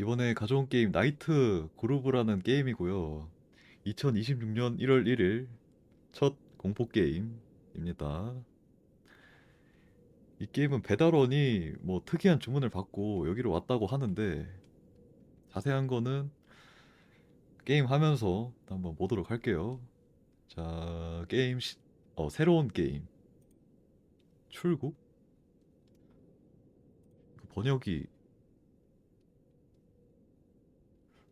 이번에 가져온 게임 나이트 그루브라는 게임이고요. 2026년 1월 1일 첫 공포 게임입니다. 이 게임은 배달원이 뭐 특이한 주문을 받고 여기로 왔다고 하는데 자세한 거는 게임 하면서 한번 보도록 할게요. 자, 새로운 게임 출국? 번역이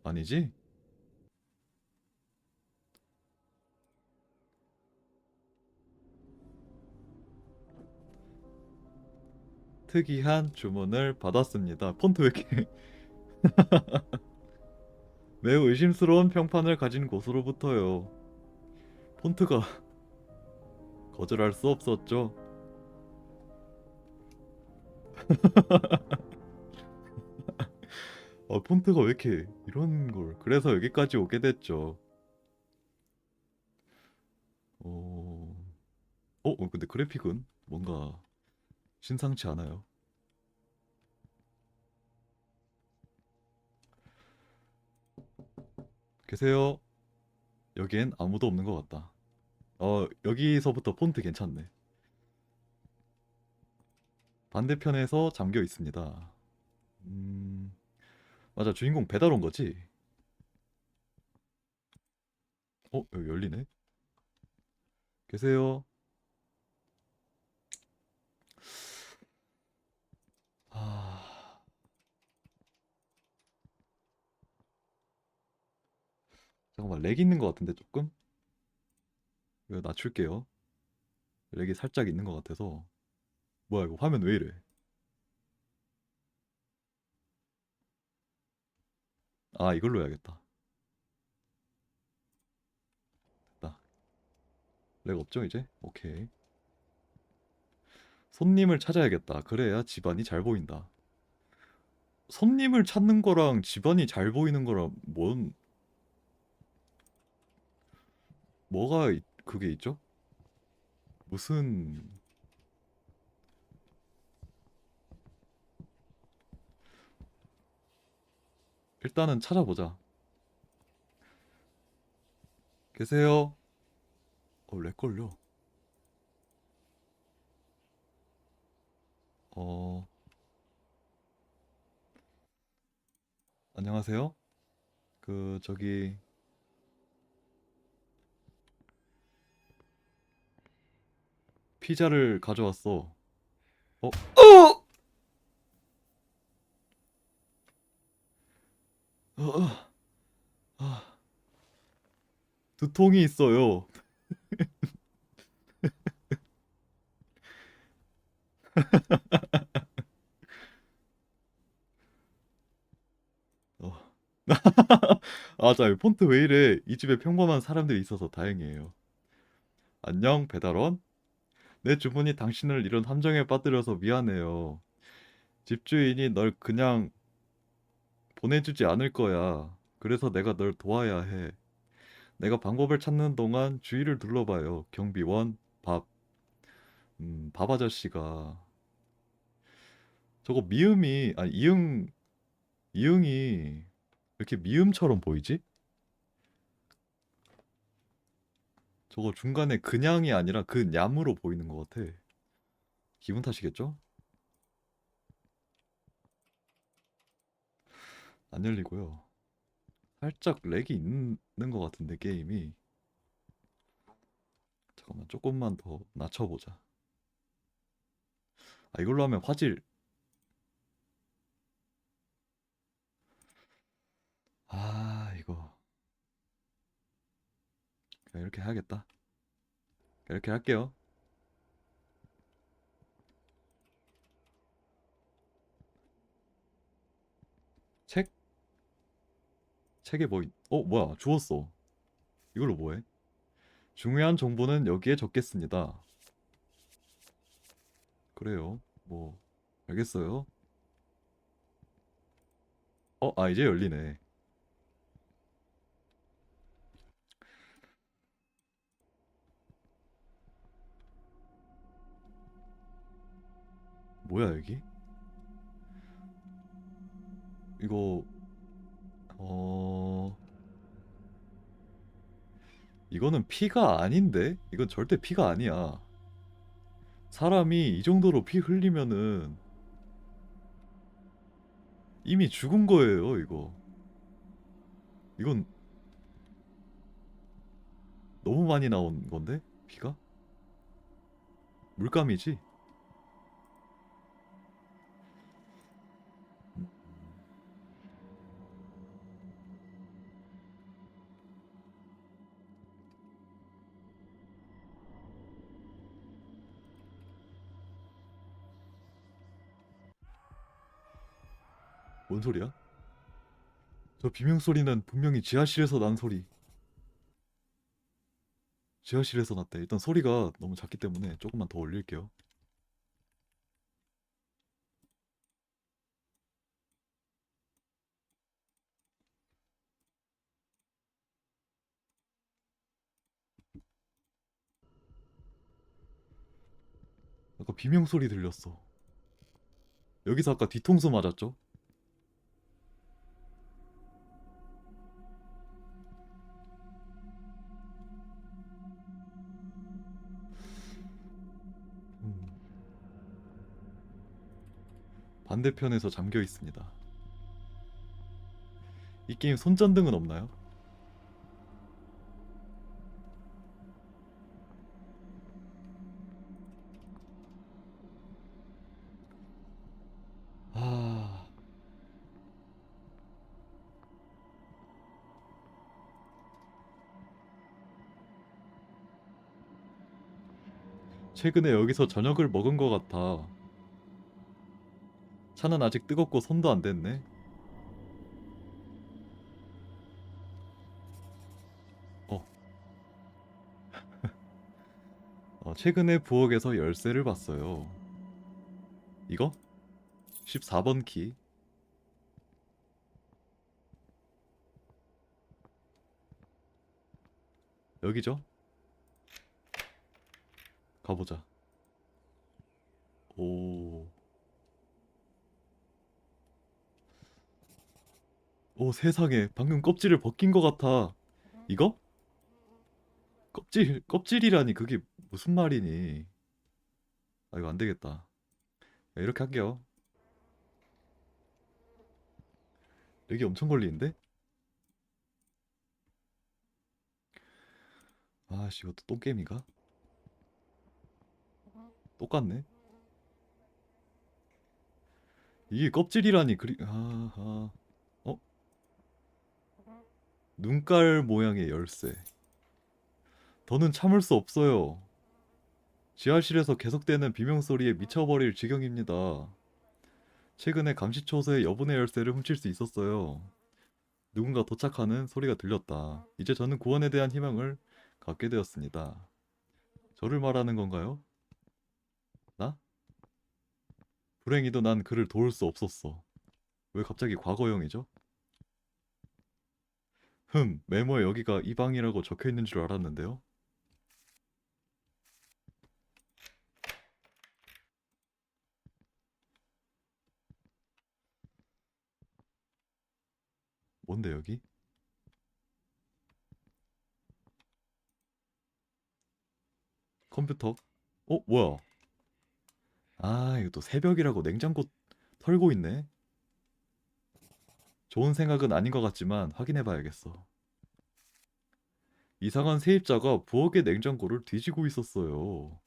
아니지? 특이한 주문을 받았습니다. 폰트 왜 이렇게 매우 의심스러운 평판을 가진 곳으로부터요. 폰트가 거절할 수 없었죠. 폰트가 왜 이렇게 이런 걸. 그래서 여기까지 오게 됐죠. 어, 근데 그래픽은 뭔가 심상치 않아요. 계세요? 여기엔 아무도 없는 것 같다. 여기서부터 폰트 괜찮네. 반대편에서 잠겨 있습니다. 음, 맞아. 주인공 배달 온 거지? 여기 열리네. 계세요? 아, 잠깐만. 렉 있는 것 같은데 조금? 이거 낮출게요. 렉이 살짝 있는 것 같아서. 뭐야 이거 화면 왜 이래? 아, 이걸로 해야겠다. 됐다. 렉 없죠 이제? 오케이. 손님을 찾아야겠다. 그래야 집안이 잘 보인다. 손님을 찾는 거랑 집안이 잘 보이는 거랑 그게 있죠? 무슨, 일단은 찾아보자. 계세요? 렉 걸려. 어, 안녕하세요? 저기, 피자를 가져왔어. 어! 어, 어, 아, 두통이 있어요. 어. 아, 자, 폰트 왜 이래? 이 집에 평범한 사람들이 있어서 다행이에요. 안녕, 배달원. 내 주문이 당신을 이런 함정에 빠뜨려서 미안해요. 집주인이 널 그냥 보내주지 않을 거야. 그래서 내가 널 도와야 해. 내가 방법을 찾는 동안 주위를 둘러봐요. 경비원, 밥 아저씨가. 저거 이응이 이렇게 미음처럼 보이지? 저거 중간에 그냥이 아니라 그 냠으로 보이는 것 같아. 기분 탓이겠죠? 안 열리고요. 살짝 렉이 있는 것 같은데, 게임이. 잠깐만, 조금만 더 낮춰보자. 아, 이걸로 하면 이거. 그냥 이렇게 해야겠다. 이렇게 할게요. 책? 책에 뭐야, 주웠어. 이걸로 뭐해? 중요한 정보는 여기에 적겠습니다. 그래요. 알겠어요. 이제 열리네. 뭐야, 여기? 이거, 이거는 피가 아닌데? 이건 절대 피가 아니야. 사람이 이 정도로 피 흘리면은 이미 죽은 거예요, 이거. 이건 너무 많이 나온 건데? 피가? 물감이지? 뭔 소리야? 저 비명 소리는 분명히 지하실에서 난 소리. 지하실에서 났대. 일단 소리가 너무 작기 때문에 조금만 더 올릴게요. 아까 비명 소리 들렸어. 여기서 아까 뒤통수 맞았죠? 음, 반대편에서 잠겨 있습니다. 이 게임 손전등은 없나요? 아, 최근에 여기서 저녁을 먹은 것 같아. 차는 아직 뜨겁고 손도 안 댔네. 어, 최근에 부엌에서 열쇠를 봤어요. 이거? 14번 키. 여기죠? 가보자. 오, 오 세상에 방금 껍질을 벗긴 것 같아. 이거? 껍질이라니 그게 무슨 말이니? 아 이거 안 되겠다. 야, 이렇게 할게요. 여기 엄청 걸리는데? 아씨 이것도 똥게임인가? 똑같네. 이게 껍질이라니 어? 눈깔 모양의 열쇠. 더는 참을 수 없어요. 지하실에서 계속되는 비명소리에 미쳐버릴 지경입니다. 최근에 감시초소에 여분의 열쇠를 훔칠 수 있었어요. 누군가 도착하는 소리가 들렸다. 이제 저는 구원에 대한 희망을 갖게 되었습니다. 저를 말하는 건가요? 나? 불행히도 난 그를 도울 수 없었어. 왜 갑자기 과거형이죠? 메모에 여기가 이 방이라고 적혀 있는 줄 알았는데요. 뭔데 여기? 컴퓨터? 뭐야? 아, 이거 또 새벽이라고 냉장고 털고 있네. 좋은 생각은 아닌 것 같지만 확인해 봐야겠어. 이상한 세입자가 부엌의 냉장고를 뒤지고 있었어요.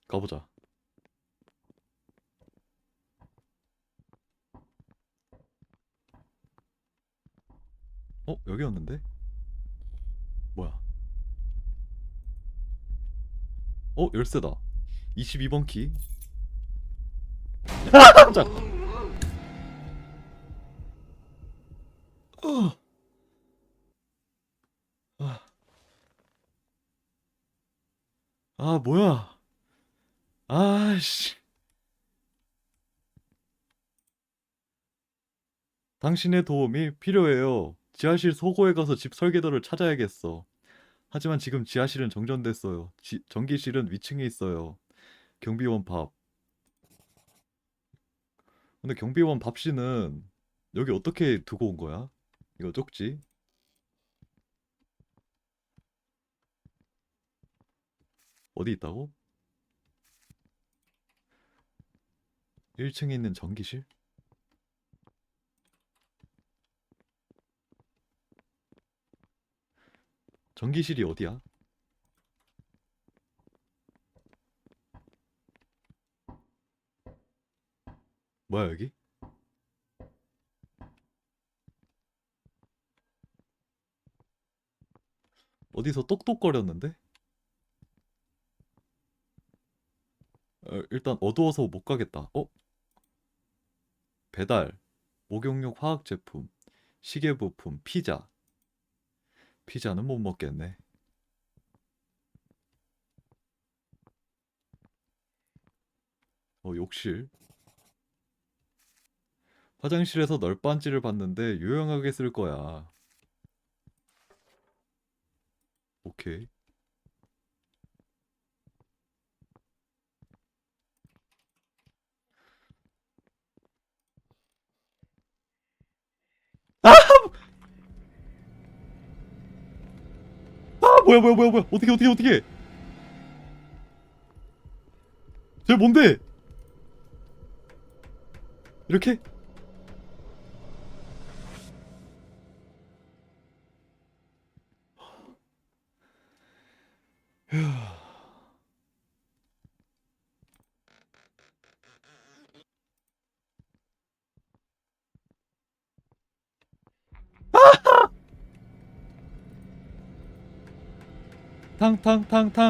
가보자. 여기였는데? 뭐야? 열쇠다. 22번 키. 깜짝. 어, 아, 뭐야? 아씨. 당신의 도움이 필요해요. 지하실 소고에 가서 집 설계도를 찾아야겠어. 하지만 지금 지하실은 정전됐어요. 전기실은 위층에 있어요. 경비원 밥. 근데 경비원 밥 씨는 여기 어떻게 두고 온 거야? 이거 쪽지. 어디 있다고? 1층에 있는 전기실? 전기실이 어디야? 뭐야 여기? 어디서 똑똑거렸는데? 일단 어두워서 못 가겠다. 배달, 목욕용 화학 제품, 시계 부품, 피자. 피자는 못 먹겠네. 욕실. 화장실에서 널빤지를 봤는데 유용하게 쓸 거야. 오케이. 뭐야. 어떻게. 쟤 뭔데? 이렇게?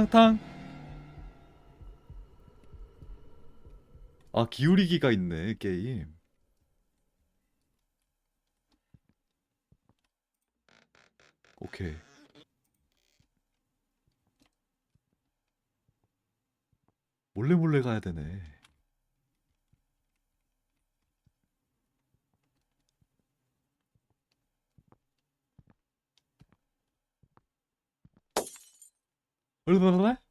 탕. 아, 기울이기가 있네, 게임. 오케이. 몰래 가야 되네. 얼마나?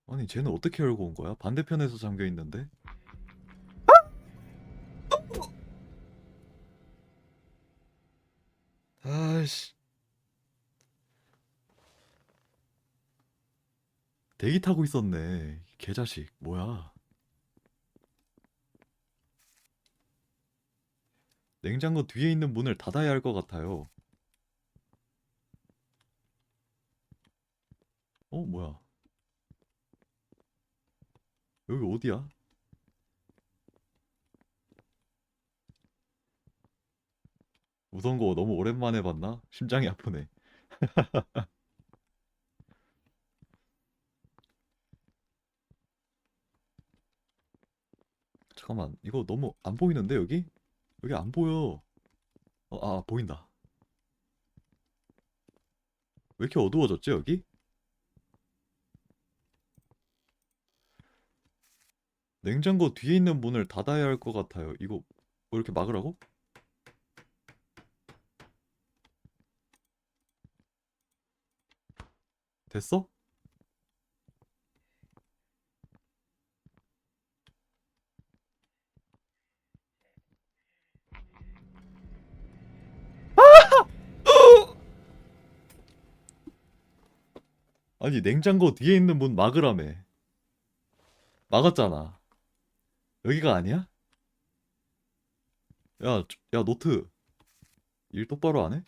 아니, 쟤는 어떻게 열고 온 거야? 반대편에서 잠겨 있는데? 아이씨. 대기 타고 있었네. 개자식, 뭐야. 냉장고 뒤에 있는 문을 닫아야 할 것 같아요. 뭐야. 여기 어디야? 무서운 거 너무 오랜만에 봤나? 심장이 아프네. 잠깐만, 이거 너무 안 보이는데, 여기? 여기 안 보여. 보인다. 왜 이렇게 어두워졌지, 여기? 냉장고 뒤에 있는 문을 닫아야 할 것 같아요. 이거 뭐 이렇게 막으라고? 됐어? 아니, 냉장고 뒤에 있는 문 막으라며. 막았잖아. 여기가 아니야? 야, 야, 노트. 일 똑바로 안 해?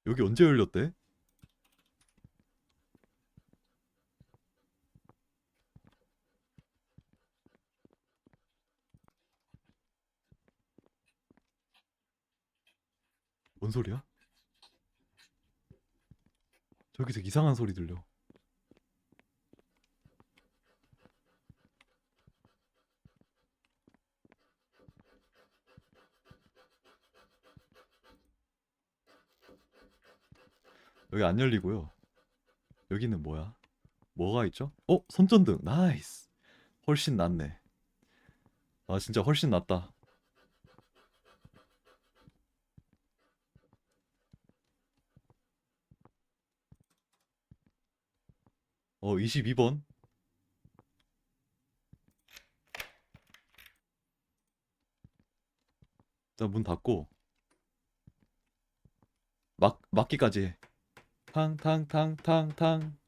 여기 언제 열렸대? 뭔 소리야? 저기서 이상한 소리 들려. 여기 안 열리고요. 여기는 뭐야? 뭐가 있죠? 손전등. 나이스. 훨씬 낫네. 아, 진짜 훨씬 낫다. 22번. 일단 문 닫고 막기까지 해. 탕탕탕탕탕.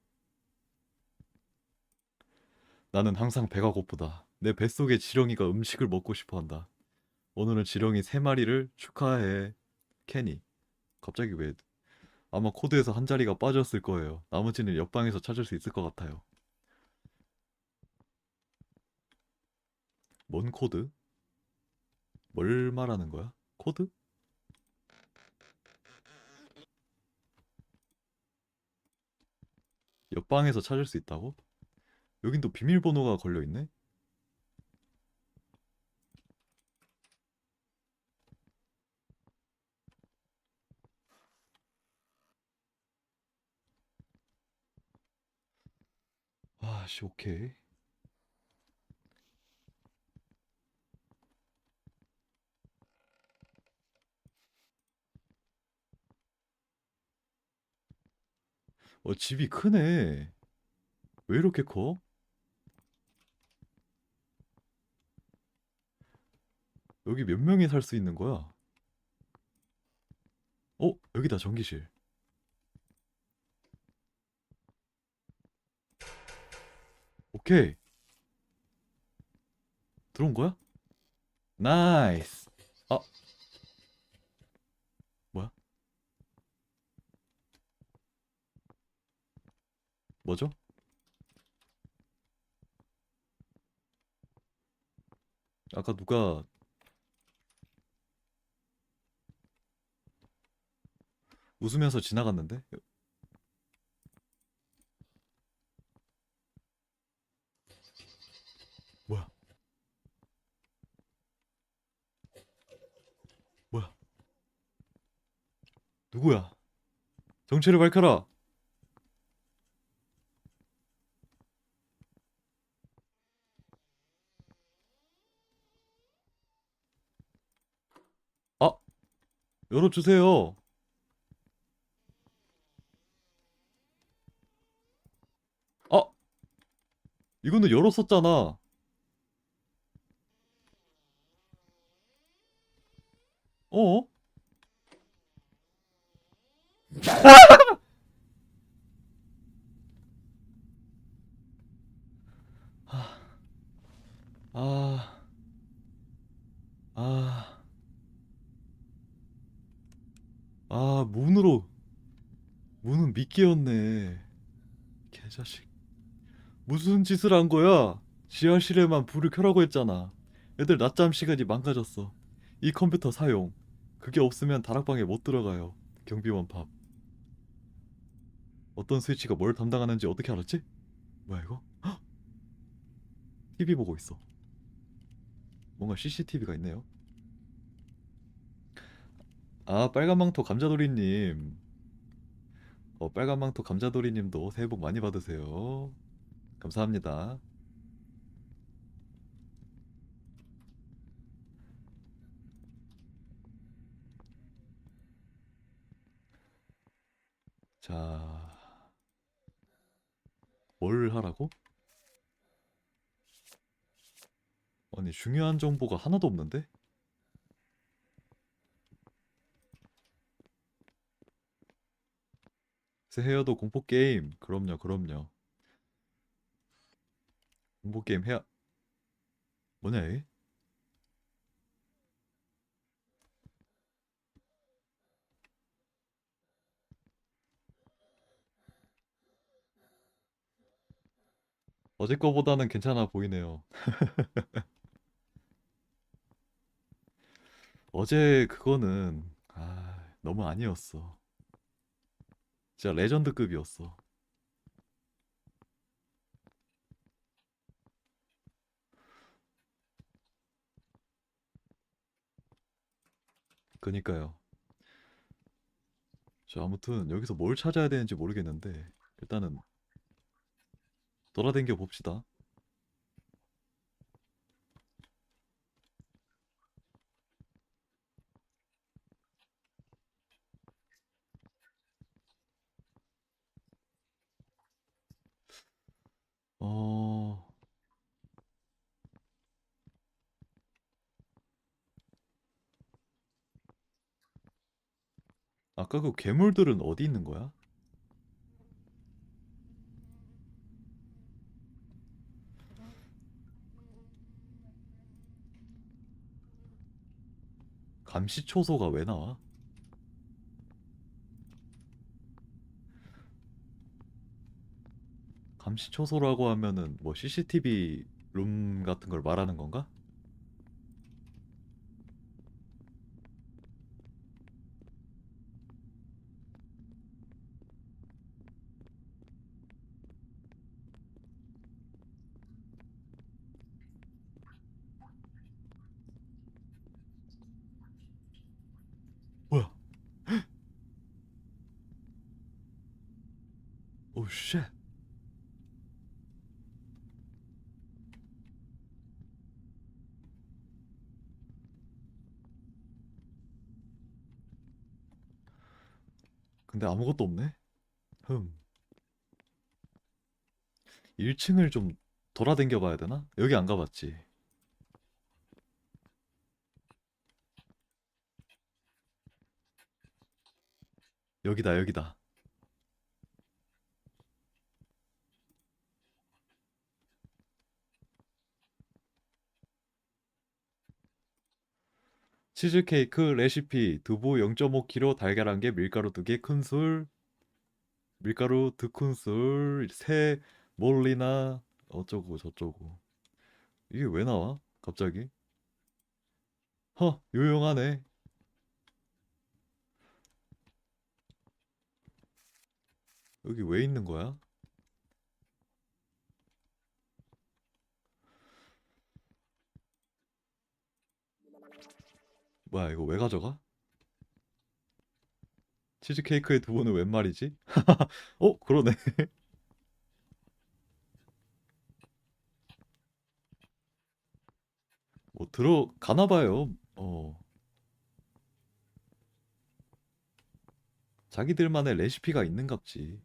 나는 항상 배가 고프다. 내 뱃속에 지렁이가 음식을 먹고 싶어 한다. 오늘은 지렁이 3마리를 축하해. 캐니. 갑자기 왜? 아마 코드에서 한 자리가 빠졌을 거예요. 나머지는 옆방에서 찾을 수 있을 것 같아요. 뭔 코드? 뭘 말하는 거야? 코드? 옆방에서 찾을 수 있다고? 여긴 또 비밀번호가 걸려있네? 아씨, 오케이. 집이 크네. 왜 이렇게 커? 여기 몇 명이 살 수 있는 거야? 여기다 전기실. 오케이. 들어온 거야? 나이스. 아, 뭐야? 뭐죠? 아까 누가 웃으면서 지나갔는데? 뭐야? 뭐야? 누구야? 정체를 밝혀라. 아, 열어주세요. 아, 이거는 열었었잖아. 어? 아, 아, 문은 미끼였네. 개자식. 무슨 짓을 한 거야? 지하실에만 불을 켜라고 했잖아. 애들 낮잠 시간이 망가졌어. 이 컴퓨터 사용. 그게 없으면 다락방에 못 들어가요. 경비원 밥. 어떤 스위치가 뭘 담당하는지 어떻게 알았지? 뭐야 이거? TV 보고 있어. 뭔가 CCTV가 있네요. 빨간망토 감자돌이님. 빨간망토 감자돌이님도 새해 복 많이 받으세요. 감사합니다. 자, 뭘 하라고? 아니, 중요한 정보가 하나도 없는데? 새해여도 공포게임. 그럼요, 그럼요. 공포게임 해야, 뭐냐, 얘? 어제 거보다는 괜찮아 보이네요. 어제 그거는, 너무 아니었어. 진짜 레전드급이었어. 그니까요. 자, 아무튼 여기서 뭘 찾아야 되는지 모르겠는데, 일단은 돌아댕겨 봅시다. 어... 아까 그 괴물들은 어디 있는 거야? 감시초소가 왜 나와? 감시초소라고 하면은 뭐 CCTV 룸 같은 걸 말하는 건가? 뭐야? 오 쉣. 근데 아무것도 없네? 흠. 1층을 좀 돌아댕겨 봐야 되나? 여기 안 가봤지. 여기다, 여기다. 치즈케이크 레시피 두부 0.5kg 달걀 1개 밀가루 2개 큰술 밀가루 2큰술 새 몰리나 어쩌고 저쩌고 이게 왜 나와? 갑자기? 허 요용하네. 여기 왜 있는 거야? 뭐야 이거 왜 가져가? 치즈케이크의 두부는 웬 말이지? 어 그러네. 뭐 들어가나 봐요. 자기들만의 레시피가 있는갑지.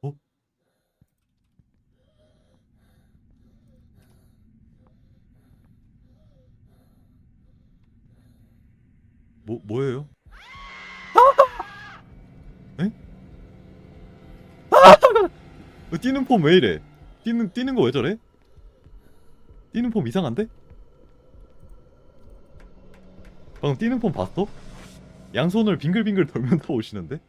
어? 뭐예요? 에? 뛰는 폼 왜 이래? 뛰는 거 왜 저래? 뛰는 폼 이상한데? 방금 뛰는 폼 봤어? 양손을 빙글빙글 돌면서 오시는데?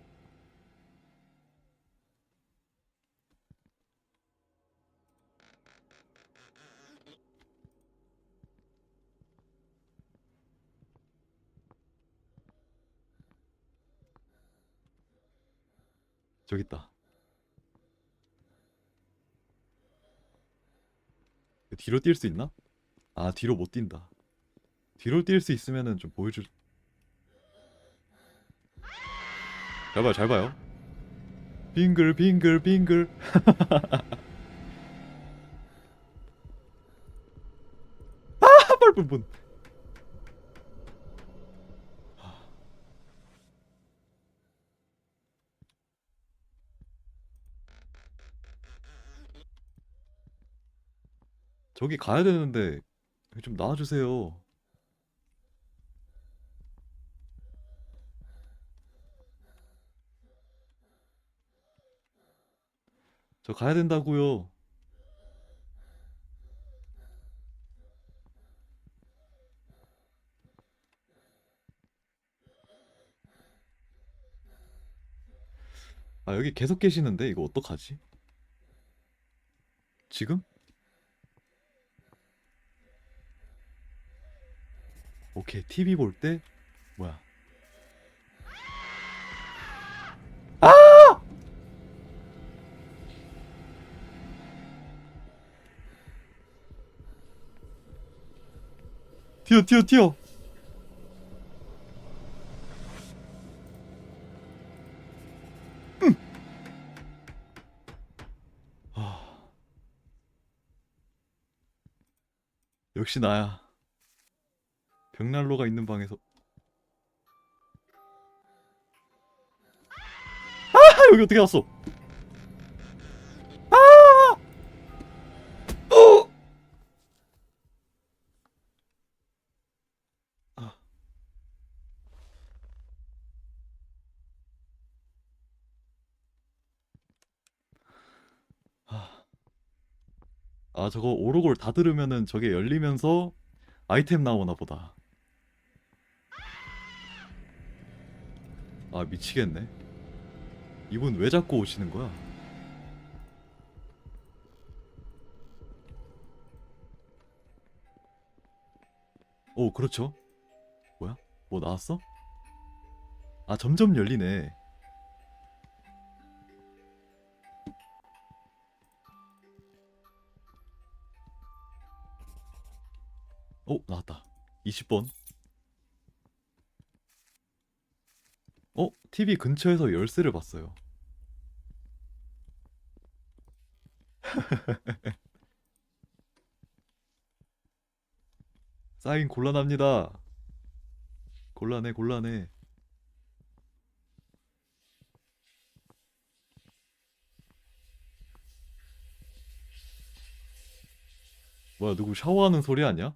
저기 있다. 뒤로 뛸 수 있나? 아, 뒤로 못 뛴다. 뒤로 뛸 수 있으면은 좀 보여줄. 잘 봐요, 잘 봐요. 빙글, 빙글, 빙글. 뻘뿐뿐. 저기 가야 되는데 좀 나와주세요. 저 가야 된다고요. 아, 여기 계속 계시는데 이거 어떡하지? 지금? 오케이, TV 볼 때 뭐야? 튀어 튀어 튀어. 아, 역시 나야. 벽난로가 있는 방에서. 아, 여기 어떻게 왔어? 어! 아, 아, 저거 오르골 다 들으면은 저게 열리면서 아이템 나오나 보다. 아, 미치겠네. 이분 왜 자꾸 오시는 거야? 오, 그렇죠. 뭐야? 뭐 나왔어? 아, 점점 열리네. 나왔다. 20번. TV 근처에서 열쇠를 봤어요. 사인 곤란합니다. 곤란해, 곤란해. 뭐야, 누구 샤워하는 소리 아니야?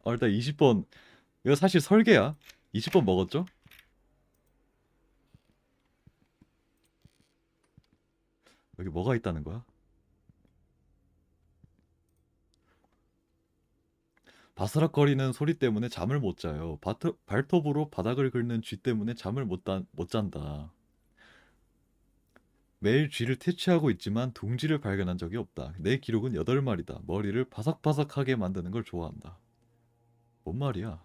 아, 일단 20번. 이거 사실 설계야. 20번 먹었죠? 여기 뭐가 있다는 거야? 바스락거리는 소리 때문에 잠을 못 자요. 발톱으로 바닥을 긁는 쥐 때문에 잠을 못 잔다. 매일 쥐를 퇴치하고 있지만 둥지를 발견한 적이 없다. 내 기록은 8마리다. 머리를 바삭바삭하게 만드는 걸 좋아한다. 뭔 말이야?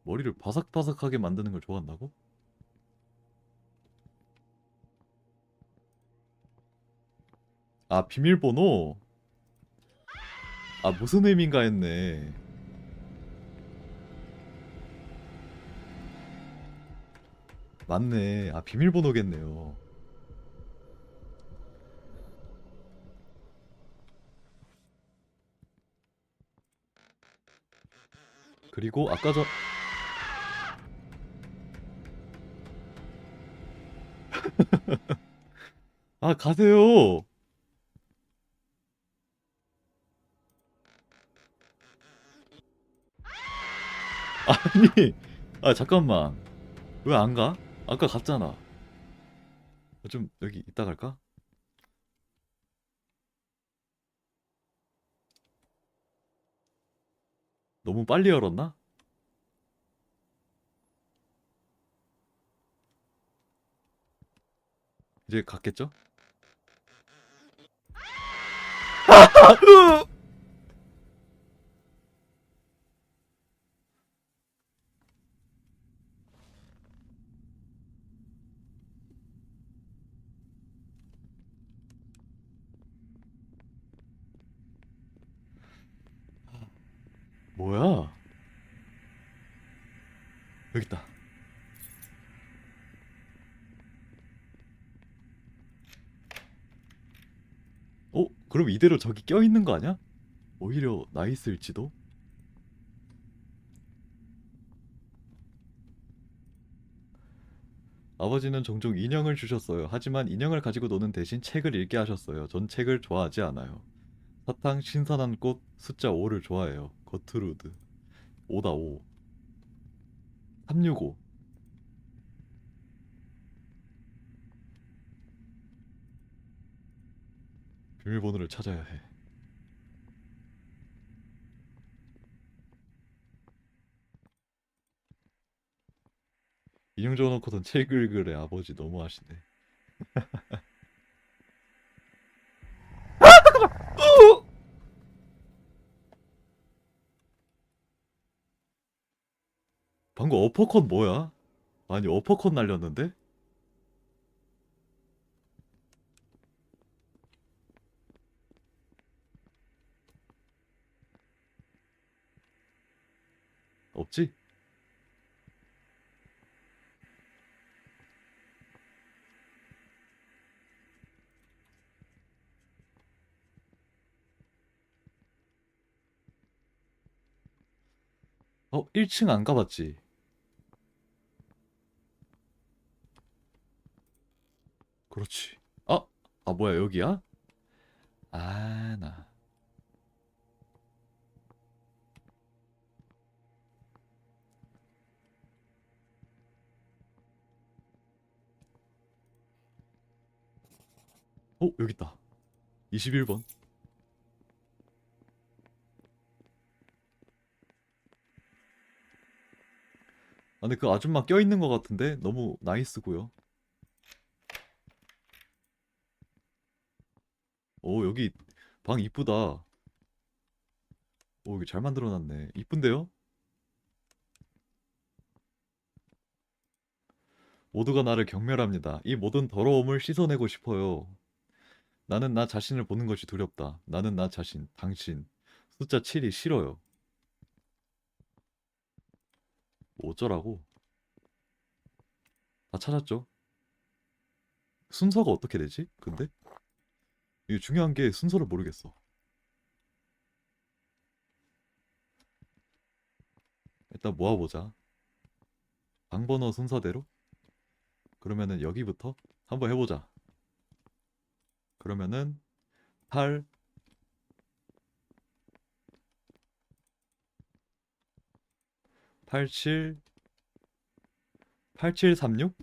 머리를 바삭바삭하게 만드는 걸 좋아한다고? 아, 비밀번호? 아, 무슨 의미인가 했네. 맞네. 아, 비밀번호겠네요. 그리고 아까 전 아, 가세요. 아니, 잠깐만. 왜 안 가? 아까 갔잖아. 좀 여기 이따 갈까? 너무 빨리 열었나? 이제 갔겠죠? 뭐야? 여기 있다. 그럼 이대로 저기 껴있는 거 아니야? 오히려 나이스일지도? 아버지는 종종 인형을 주셨어요. 하지만 인형을 가지고 노는 대신 책을 읽게 하셨어요. 전 책을 좋아하지 않아요. 사탕, 신선한 꽃, 숫자 5를 좋아해요. 거트루드. 5다 5. 365. 비밀번호를 찾아야 해. 인형 줘놓고선 책 읽으래. 아버지 너무하시네. 방금 어퍼컷 뭐야? 아니 어퍼컷 날렸는데? 없지? 1층 안 가봤지? 그렇지. 아! 아 뭐야 여기야? 아 나. 여기 있다. 21번. 아 근데 그 아줌마 껴있는 것 같은데? 너무 나이스고요. 여기 방 이쁘다. 여기 잘 만들어놨네. 이쁜데요? 모두가 나를 경멸합니다. 이 모든 더러움을 씻어내고 싶어요. 나는 나 자신을 보는 것이 두렵다. 나는 나 자신, 당신. 숫자 7이 싫어요. 뭐 어쩌라고? 다 찾았죠? 순서가 어떻게 되지? 근데? 이게 중요한 게 순서를 모르겠어. 일단 모아보자. 방번호 순서대로? 그러면은 여기부터 한번 해보자. 그러면은 8, 87, 8736?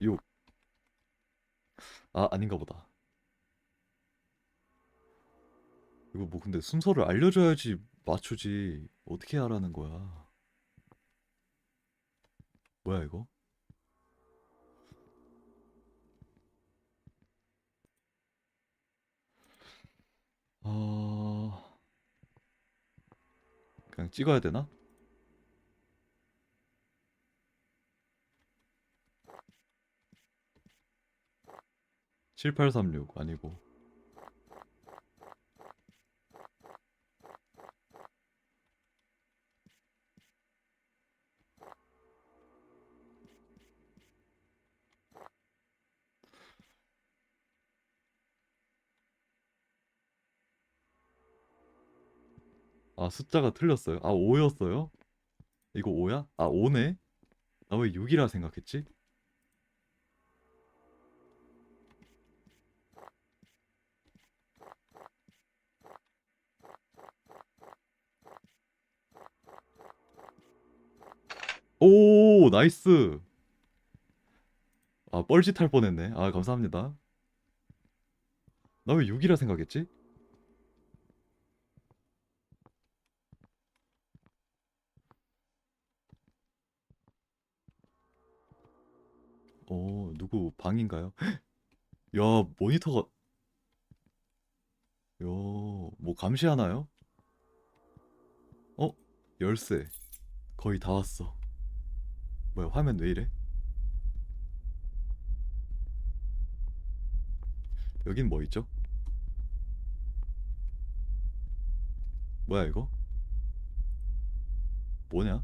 6. 아, 아닌가 보다. 이거 뭐 근데 순서를 알려줘야지 맞추지. 어떻게 하라는 거야? 뭐야 이거? 어... 그냥 찍어야 되나? 7836 아니고. 아, 숫자가 틀렸어요. 아, 5였어요? 이거 5야? 아, 5네? 나 왜 6이라 생각했지? 오, 나이스. 아, 뻘짓할 뻔했네. 아, 감사합니다. 나 왜 6이라 생각했지? 누구 방인가요? 야, 모니터가, 뭐 감시하나요? 어? 열쇠. 거의 다 왔어. 뭐야, 화면 왜 이래? 여긴 뭐 있죠? 뭐야, 이거? 뭐냐?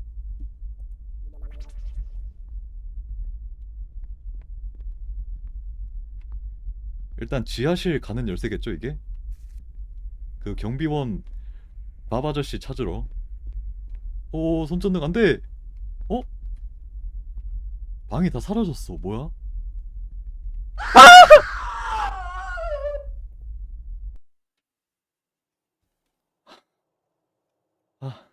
일단 지하실 가는 열쇠겠죠, 이게? 그 경비원 밥 아저씨 찾으러. 손전등 안 돼! 어? 방이 다 사라졌어. 뭐야? 아,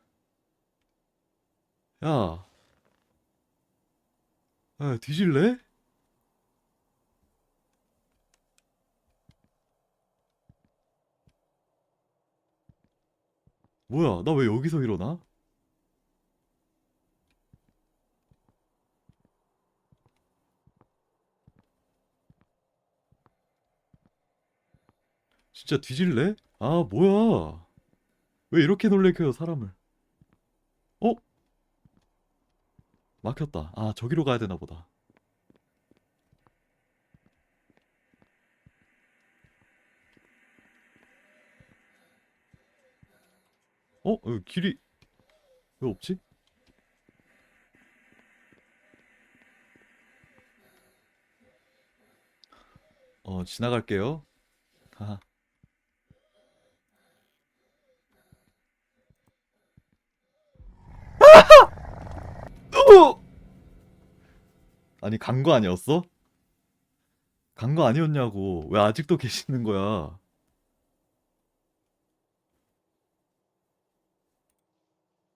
야, 야, 뒤질래? 뭐야, 나 왜 여기서 일어나? 진짜 뒤질래? 아, 뭐야. 왜 이렇게 놀래켜요, 사람을. 어? 막혔다. 아, 저기로 가야 되나 보다. 여기 길이 왜 없지? 지나갈게요. 하하. 어! 아니, 간 거 아니었어? 간 거 아니었냐고. 왜 아직도 계시는 거야?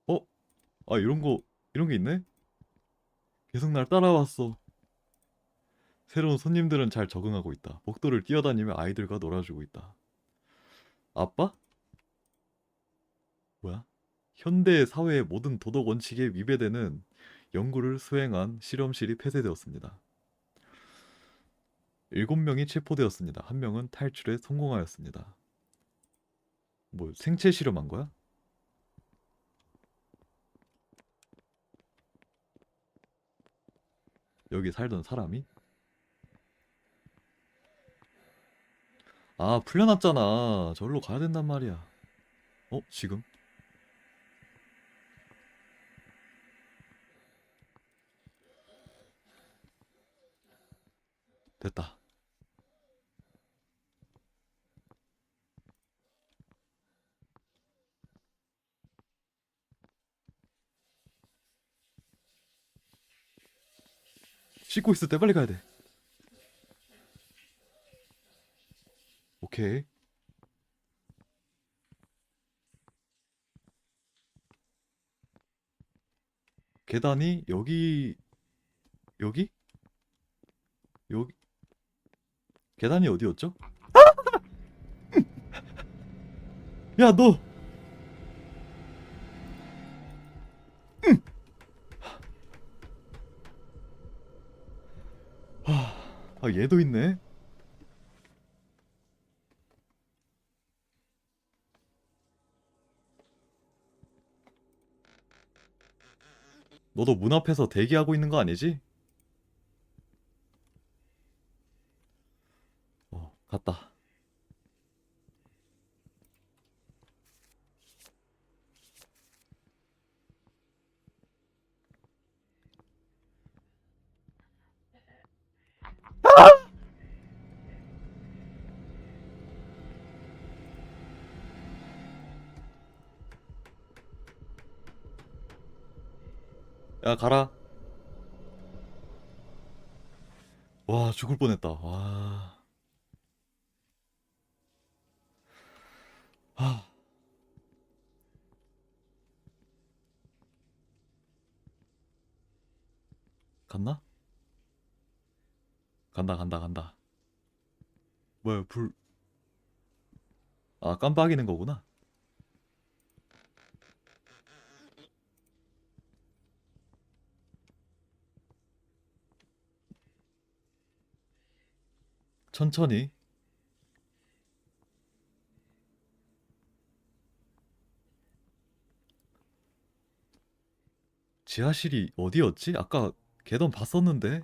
어? 아, 이런 게 있네? 계속 날 따라왔어. 새로운 손님들은 잘 적응하고 있다. 복도를 뛰어다니며 아이들과 놀아주고 있다. 아빠? 뭐야? 현대 사회의 모든 도덕 원칙에 위배되는 연구를 수행한 실험실이 폐쇄되었습니다. 7명이 체포되었습니다. 1명은 탈출에 성공하였습니다. 뭐 생체 실험한 거야? 여기 살던 사람이? 아, 풀려났잖아. 절로 가야 된단 말이야. 지금? 됐다. 씻고 있을 때 빨리 가야 돼. 오케이. 계단이 여기? 여기? 계단이 어디였죠? 야, 너! 얘도 있네. 너도 문 앞에서 대기하고 있는 거 아니지? 갔다. 야, 가라. 와, 죽을 뻔했다. 와. 아, 갔나? 간다. 뭐야, 깜빡이는 거구나. 천천히. 지하실이 어디였지? 아까 계단 봤었는데.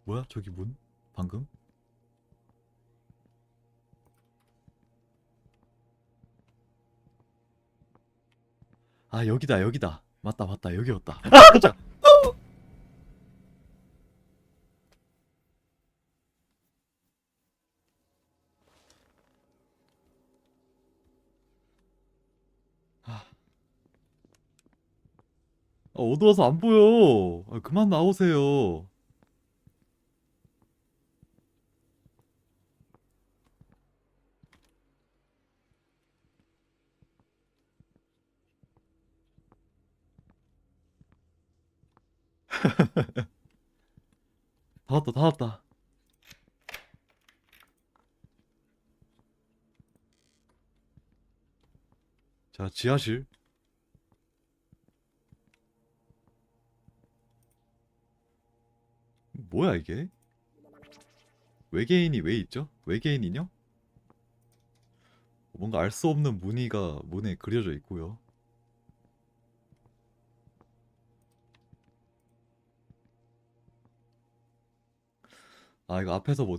뭐야, 저기 문? 방금? 아, 여기다. 맞다. 여기였다. 아, 깜짝! 어두워서 안 보여. 그만 나오세요. 다 왔다. 자, 지하실. 뭐야 이게? 외계인이 왜 있죠? 외계인 인형? 뭔가 알 수 없는 무늬가 문에 그려져 있고요. 아 이거 앞에서 뭐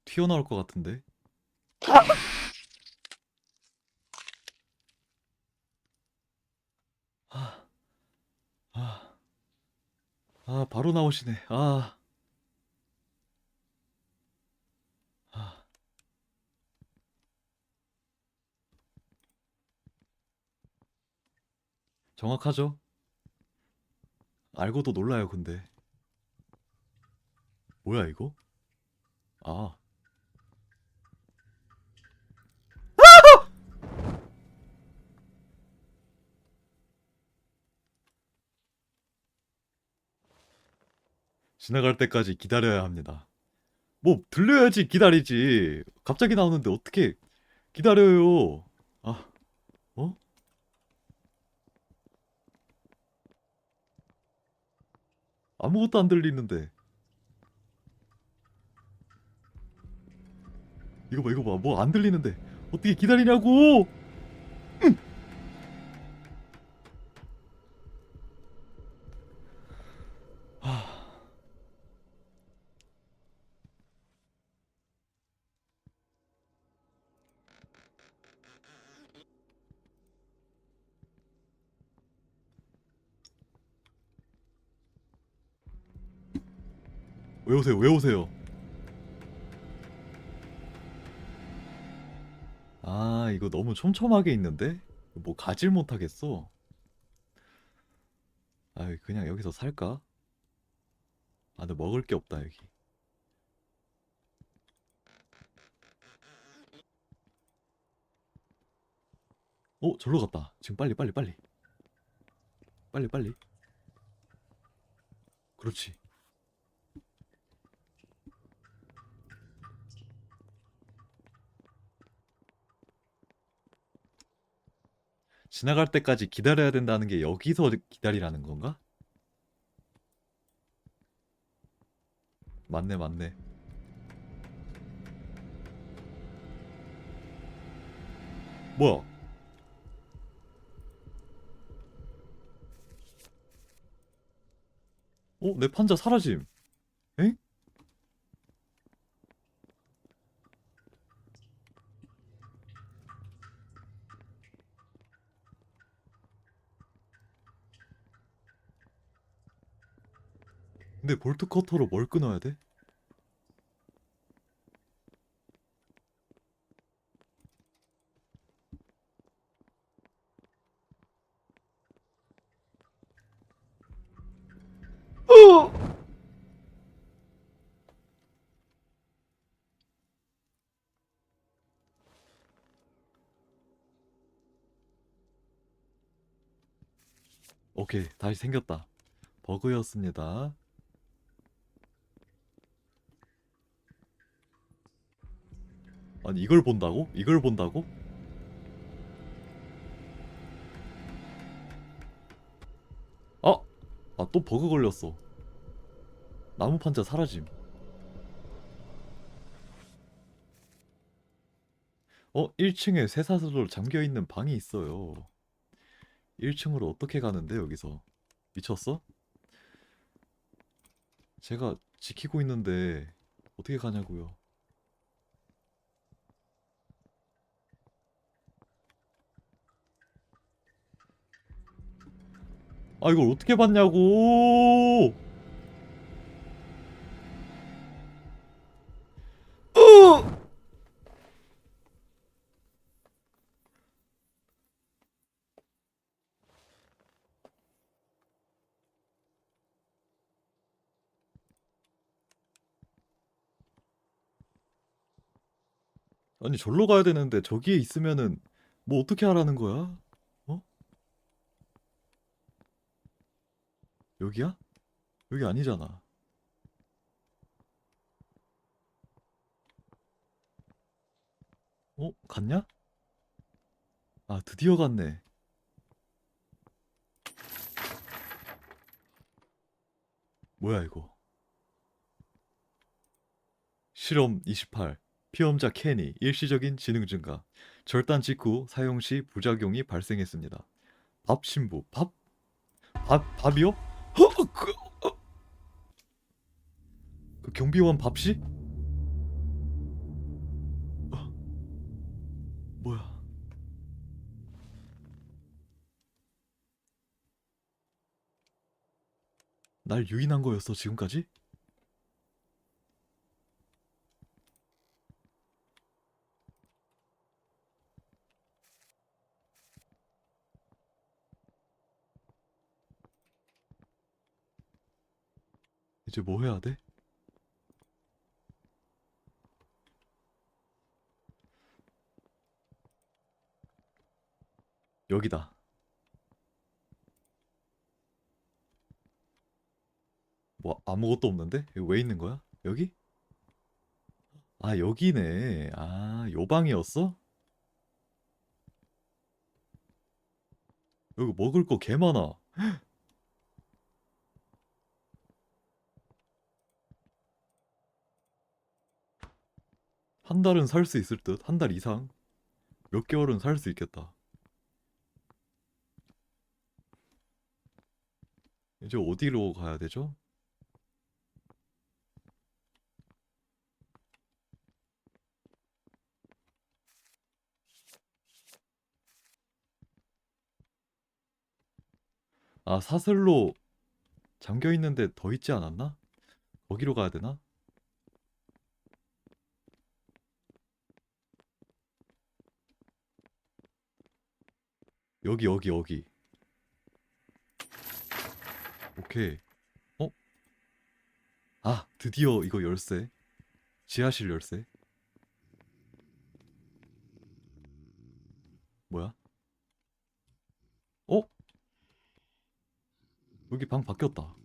튀어나올 것 같은데? 아, 아, 아 바로 나오시네. 아, 정확하죠? 알고도 놀라요 근데. 뭐야 이거? 아, 지나갈 때까지 기다려야 합니다. 뭐 들려야지 기다리지. 갑자기 나오는데 어떻게 기다려요? 아, 어? 아무것도 안 들리는데. 이거 봐, 이거 봐. 뭐 안 들리는데. 어떻게 기다리냐고! 아, 왜 오세요? 왜 오세요? 아, 이거 너무 촘촘하게 있는데? 뭐 가질 못하겠어. 아, 그냥 여기서 살까? 아, 근데 먹을 게 없다, 여기. 절로 갔다. 지금 빨리, 빨리, 빨리. 빨리, 빨리. 그렇지. 지나갈 때까지 기다려야 된다는 게 여기서 기다리라는 건가? 맞네, 맞네. 뭐야? 내 판자 사라짐. 엥? 근데 볼트 커터로 뭘 끊어야 돼? 어! 오케이, 다시 생겼다. 버그였습니다. 아니, 이걸 본다고? 이걸 본다고? 아! 또 버그 걸렸어. 나무 판자 사라짐. 1층에 쇠사슬로 잠겨있는 방이 있어요. 1층으로 어떻게 가는데, 여기서? 미쳤어? 제가 지키고 있는데, 어떻게 가냐고요. 아, 이걸 어떻게 봤냐고! 으! 아니, 절로 가야 되는데, 저기에 있으면은, 뭐 어떻게 하라는 거야? 어? 여기야? 여기 아니잖아. 갔냐? 아, 드디어 갔네. 뭐야, 이거. 실험 28. 피험자 케니 일시적인 지능 증가. 절단 직후 사용 시 부작용이 발생했습니다. 밥 신부. 밥이요? 그 경비원 밥씨? 뭐야? 날 유인한 거였어 지금까지? 이제 뭐 해야 돼? 여기다. 뭐 아무것도 없는데? 여기 왜 있는 거야? 여기? 아 여기네. 아 요 방이었어? 여기 먹을 거 개 많아. 한 달은 살 수 있을 듯. 한 달 이상. 몇 개월은 살 수 있겠다. 이제 어디로 가야 되죠? 아 사슬로 잠겨 있는데 더 있지 않았나? 거기로 가야 되나? 여기. 오케이. 어? 아 드디어 이거 열쇠. 지하실 열쇠. 뭐야? 어? 여기 방 바뀌었다.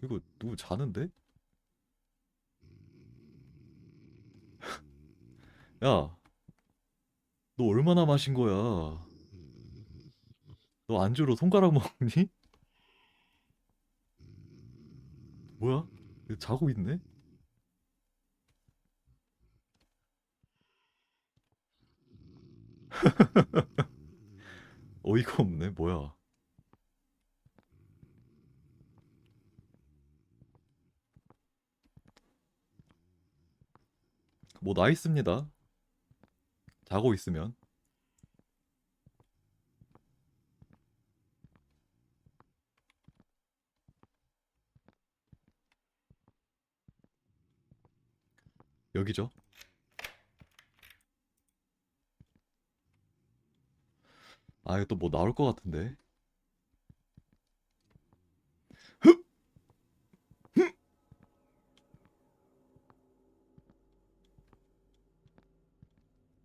이거 누구 자는데? 야, 너 얼마나 마신 거야? 너 안주로 손가락 먹니? 뭐야? 이거 자고 있네? 어이가 없네. 뭐야? 뭐 나 있습니다. 자고 있으면. 여기죠. 아, 이거 또 뭐 나올 것 같은데.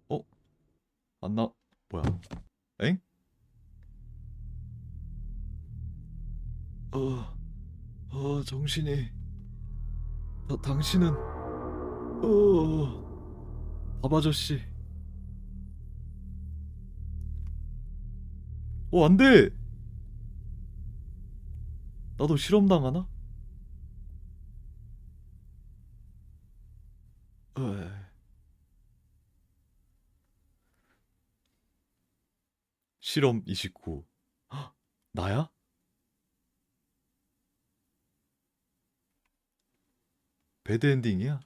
어? 안 나, 뭐야? 엥? 정신이. 당신은, 밥 아저씨. 안 돼! 나도 실험당하나? 에이, 실험 29. 헉, 나야? 배드 엔딩이야?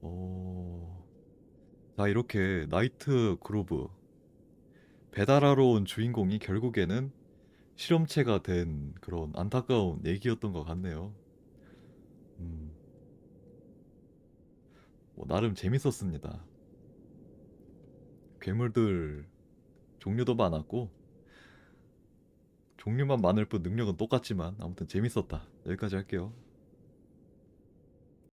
어, 자, 이렇게 나이트 그로브 배달하러 온 주인공이 결국에는 실험체가 된 그런 안타까운 얘기였던 것 같네요. 음, 뭐 나름 재밌었습니다. 괴물들 종류도 많았고 종류만 많을 뿐 능력은 똑같지만 아무튼 재밌었다. 여기까지 할게요.